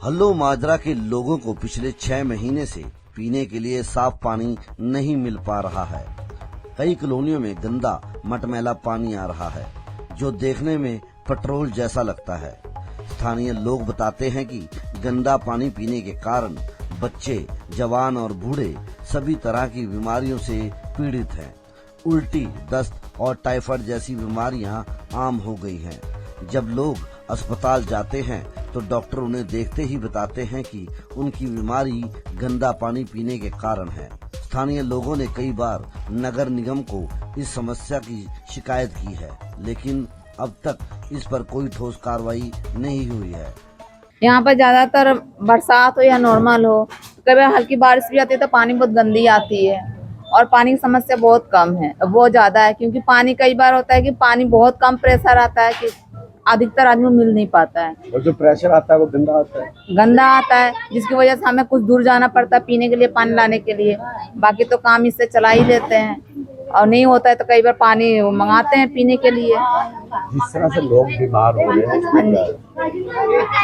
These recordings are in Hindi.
हल्लो माजरा के लोगों को पिछले 6 महीने से पीने के लिए साफ पानी नहीं मिल पा रहा है। कई कॉलोनियों में गंदा मटमैला पानी आ रहा है जो देखने में पेट्रोल जैसा लगता है। स्थानीय लोग बताते हैं कि गंदा पानी पीने के कारण बच्चे, जवान और बूढ़े सभी तरह की बीमारियों से पीड़ित हैं। उल्टी, दस्त और टाइफाइड जैसी बीमारियां आम हो गई हैं। जब लोग अस्पताल जाते हैं तो डॉक्टर उन्हें देखते ही बताते हैं कि उनकी बीमारी गंदा पानी पीने के कारण है। स्थानीय लोगों ने कई बार नगर निगम को इस समस्या की शिकायत की है, लेकिन अब तक इस पर कोई ठोस कार्रवाई नहीं हुई है। यहाँ पर ज्यादातर बरसात हो या नॉर्मल हो, कभी हल्की बारिश भी आती है तो पानी बहुत गंदी आती है और पानी की समस्या बहुत कम है, वो ज्यादा है क्योंकि पानी कई बार होता है कि पानी बहुत कम प्रेशर आता है कि अधिकतर आदमी को मिल नहीं पाता है और जो प्रेशर आता है वो गंदा आता है, जिसकी वजह से हमें कुछ दूर जाना पड़ता है पीने के लिए, पानी लाने के लिए। बाकी तो काम इससे चला ही लेते हैं और नहीं होता है तो कई बार पानी मंगाते हैं पीने के लिए। जिस तरह से लोग बीमार हो रहे हैं,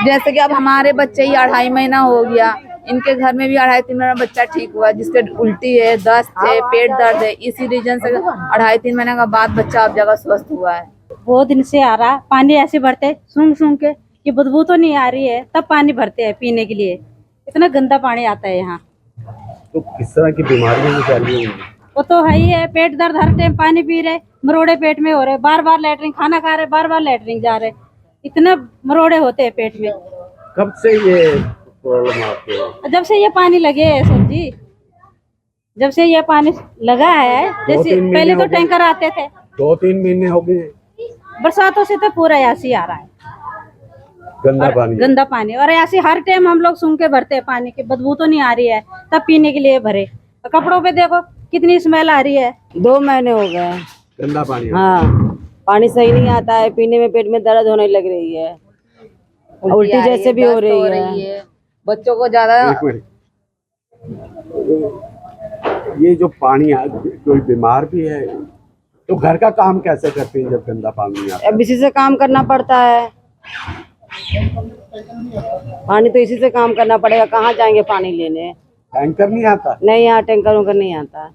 जैसे कि अब हमारे बच्चे ही 2.5 महीना हो गया, इनके घर में भी 2.5-3 महीना बच्चा ठीक हुआ जिसके उल्टी है, दस्त है, पेट दर्द है। इसी रीजन से 2.5-3 महीने का बाद बच्चा अब जगह स्वस्थ हुआ है। बहुत दिन से आ रहा पानी ऐसे भरते सूंघ के कि बदबू तो नहीं आ रही है, तब पानी भरते हैं पीने के लिए। इतना गंदा पानी आता है यहाँ। तो किस तरह की बीमारियां फैल रही हैं? वो तो है ही है, पेट दर्द, हर टाइम पानी पी रहे, मरोड़े पेट में हो रहे, बार बार लेटरिन, खाना खा रहे बार बार लेटरिन जा रहे, इतने मरोड़े होते हैं पेट में। कब से ये प्रॉब्लम आती है? जब से ये पानी लगे है सर जी, जब से ये पानी लगा है, जैसे पहले तो टैंकर आते थे। 2-3 महीने हो गए। बरसातों से तो पूरा ऐसे ही आ रहा है गंदा पानी और ऐसे हर टाइम हम लोग सूंघ के भरते हैं पानी की, बदबू तो नहीं आ रही है तब पीने के लिए भरे। कपड़ों पे देखो कितनी स्मेल आ रही है। 2 महीने हो गए गंदा पानी। हाँ, पानी सही नहीं आता है, पीने में पेट में दर्द होने लग रही है, उल्टी जैसे भी हो रही है। बच्चों को ज्यादा ये जो पानी कोई बीमार भी है तो घर का काम कैसे करते हैं जब गंदा पानी आता है? अब इसी से काम करना पड़ता है, पानी तो इसी से काम करना पड़ेगा। कहाँ जाएंगे पानी लेने? टैंकर नहीं आता? नहीं, यहाँ टैंकर उनकर नहीं आता।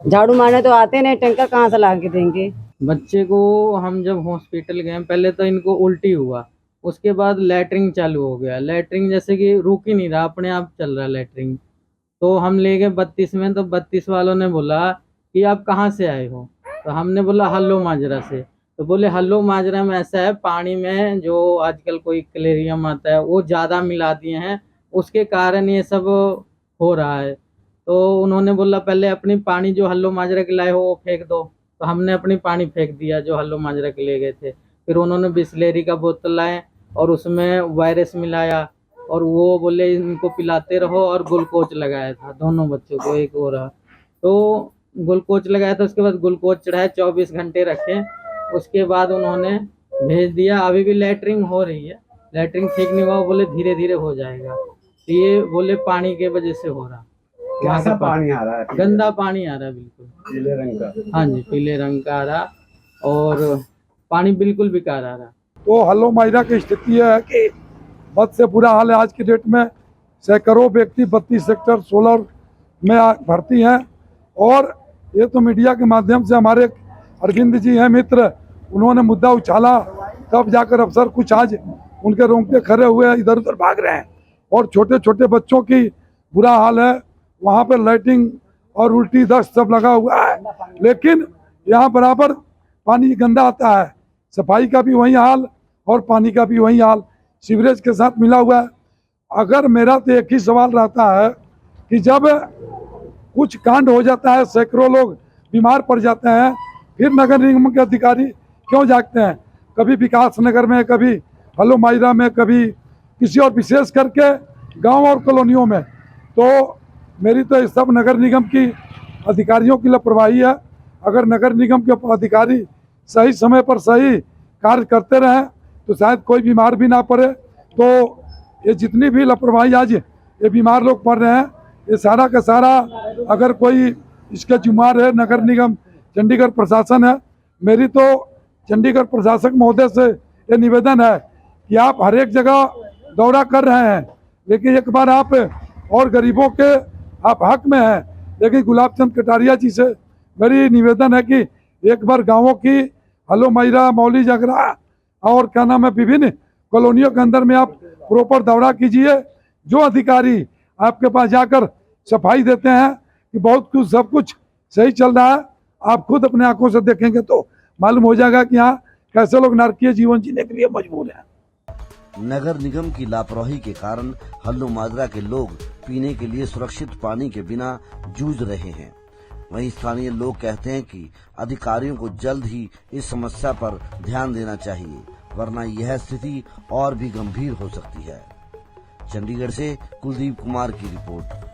झाड़ू मारने तो आते नहीं, टैंकर कहाँ से ला के देंगे? बच्चे को हम जब हॉस्पिटल गए, पहले तो इनको उल्टी हुआ, उसके बाद लैटरिन चालू हो गया। लैटरिन जैसे कि रुक ही नहीं रहा, अपने आप चल रहा लैटरिन। तो हम ले गए 32 में, तो 32 वालों ने बोला कि आप कहाँ से आए हो? तो हमने बोला हल्लो माजरा से। तो बोले हल्लो माजरा में ऐसा है, पानी में जो आजकल कोई क्लेरियम आता है वो ज़्यादा मिला दिए हैं, उसके कारण ये सब हो रहा है। तो उन्होंने बोला पहले अपनी पानी जो हल्लो माजरा के लाए हो वो फेंक दो। तो हमने अपनी पानी फेंक दिया जो हल्लो माजरा के ले गए थे। फिर उन्होंने बिस्लेरी का बोतल लाए और उसमें वायरस मिलाया और वो बोले इनको पिलाते रहो, और ग्लूकोज लगाया था दोनों बच्चों को, एक हो रहा। तो ग्लूकोज लगाया था, उसके बाद ग्लूकोज चढ़ाया, 24 घंटे रखे, उसके बाद उन्होंने भेज दिया। अभी भी लैटरिन हो रही है, लैटरिन ठीक नहीं हुआ, बोले धीरे धीरे हो जाएगा। तो ये बोले पानी के वजह से हो रहा। कैसा पानी आ रहा है? गंदा पानी आ रहा है, बिल्कुल पीले रंग का। हाँ जी, पीले रंग का आ रहा और पानी बिल्कुल बेकार आ रहा। तो हल्लो माजरा की स्थिति है कि बद से बुरा हाल है। आज की डेट में सैकड़ों व्यक्ति 32 सेक्टर 16 में भर्ती हैं और ये तो मीडिया के माध्यम से हमारे अरविंद जी हैं मित्र, उन्होंने मुद्दा उछाला, तब जाकर अफसर कुछ आज उनके रोंगटे खड़े हुए इधर उधर भाग रहे हैं। और छोटे छोटे बच्चों की बुरा हाल है, वहाँ पर लाइटिंग और उल्टी दस्त सब लगा हुआ है, लेकिन यहाँ बराबर पानी गंदा आता है। सफाई का भी वही हाल और पानी का भी वही हाल, सीवरेज के साथ मिला हुआ है। अगर मेरा तो एक ही सवाल रहता है कि जब कुछ कांड हो जाता है, सैकड़ों लोग बीमार पड़ जाते हैं, फिर नगर निगम के अधिकारी क्यों जागते हैं? कभी विकास नगर में, कभी हल्लो माजरा में, कभी किसी और, विशेष करके गांव और कॉलोनियों में। तो मेरी तो इस सब नगर निगम की अधिकारियों की लापरवाही है। अगर नगर निगम के अधिकारी सही समय पर सही कार्य करते रहें तो शायद कोई बीमार भी ना पड़े। तो ये जितनी भी लापरवाही आज ये बीमार लोग पड़ रहे हैं, ये सारा का सारा अगर कोई इसका जिम्मेदार है नगर निगम, चंडीगढ़ प्रशासन है। मेरी तो चंडीगढ़ प्रशासक महोदय से ये निवेदन है कि आप हर एक जगह दौरा कर रहे हैं, लेकिन एक बार आप और गरीबों के आप हक में हैं। लेकिन गुलाब चंद कटारिया जी से मेरी निवेदन है कि एक बार गांवों की हलो मैरा, मौली जगरा और क्या नाम है विभिन्न कॉलोनियों के अंदर में आप प्रॉपर दौरा कीजिए। जो अधिकारी आपके पास जाकर सफाई देते हैं कि बहुत कुछ सब कुछ सही चल रहा है, आप खुद अपने आंखों से देखेंगे तो मालूम हो जाएगा कि यहाँ कैसे लोग नारकीय जीवन जीने के लिए मजबूर हैं। नगर निगम की लापरवाही के कारण हल्लू माजरा के लोग पीने के लिए सुरक्षित पानी के बिना जूझ रहे हैं। वहीं स्थानीय लोग कहते हैं कि अधिकारियों को जल्द ही इस समस्या पर ध्यान देना चाहिए, वरना यह स्थिति और भी गंभीर हो सकती है। चंडीगढ़ से कुलदीप कुमार की रिपोर्ट।